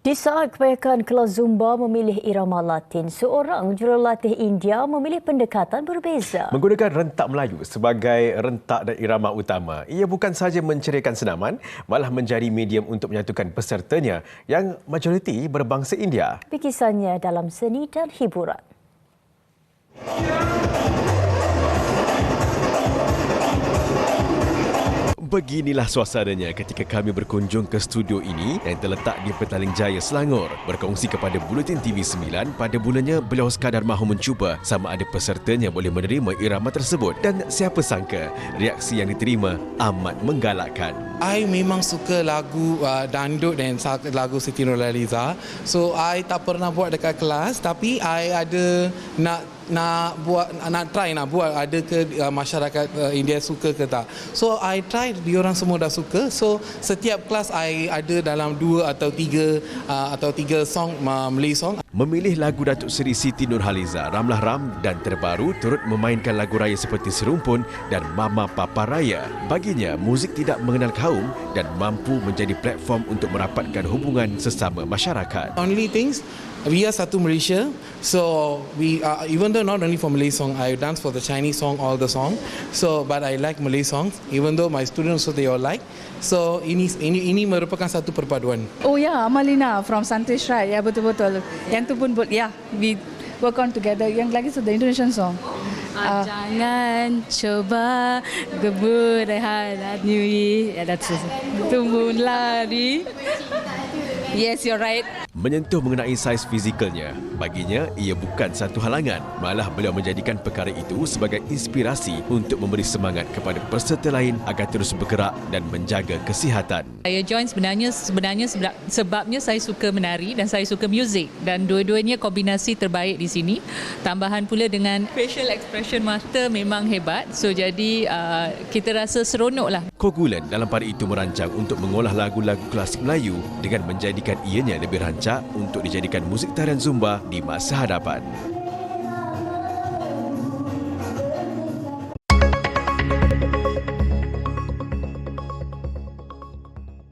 Di saat kebanyakan kelas Zumba memilih irama Latin, seorang jurulatih India memilih pendekatan berbeza. Menggunakan rentak Melayu sebagai rentak dan irama utama, ia bukan sahaja menceriakan senaman, malah menjadi medium untuk menyatukan pesertanya yang majoriti berbangsa India. Bikisannya dalam seni dan hiburan. Beginilah suasananya ketika kami berkunjung ke studio ini yang terletak di Petaling Jaya, Selangor. Berkongsi kepada Buletin TV 9, pada mulanya beliau sekadar mahu mencuba sama ada pesertanya boleh menerima irama tersebut. Dan siapa sangka, reaksi yang diterima amat menggalakkan. I memang suka lagu dandut dan lagu Siti Nurhaliza. So, I tak pernah buat dekat kelas, tapi I ada nak buat ada ke masyarakat India suka ke tak. So I try, diorang semua dah suka. So setiap kelas I ada dalam 2 atau 3 song Malay song. Memilih lagu Datuk Seri Siti Nurhaliza, Ramlah Ram dan terbaru turut memainkan lagu raya seperti Serumpun dan Mama Papa Raya. Baginya, muzik tidak mengenal kaum dan mampu menjadi platform untuk merapatkan hubungan sesama masyarakat. Only things, we are satu Malaysia, so we even though not only for Malay song, I dance for the Chinese song, all the song. So, but I like Malay songs, even though my students also they all like. So ini merupakan satu perpaduan. Oh ya, Amalina from Santish, right? Ya, betul-betul. Yang tu pun we work on together. Yang lagi tu the Indonesian song. Jangan coba gebur hati nyui. Ya, that's it. Tumbun lari. Yes, you're right. Menyentuh mengenai saiz fizikalnya, baginya ia bukan satu halangan. Malah beliau menjadikan perkara itu sebagai inspirasi untuk memberi semangat kepada peserta lain agar terus bergerak dan menjaga kesihatan. Saya join sebenarnya sebabnya saya suka menari dan saya suka muzik, dan dua-duanya kombinasi terbaik di sini. Tambahan pula dengan facial expression mata memang hebat. So jadi kita rasa seronoklah. Kogulan dalam pada itu merancang untuk mengolah lagu-lagu klasik Melayu dengan menjadikan ianya lebih rancak untuk dijadikan muzik tarian Zumba di masa hadapan.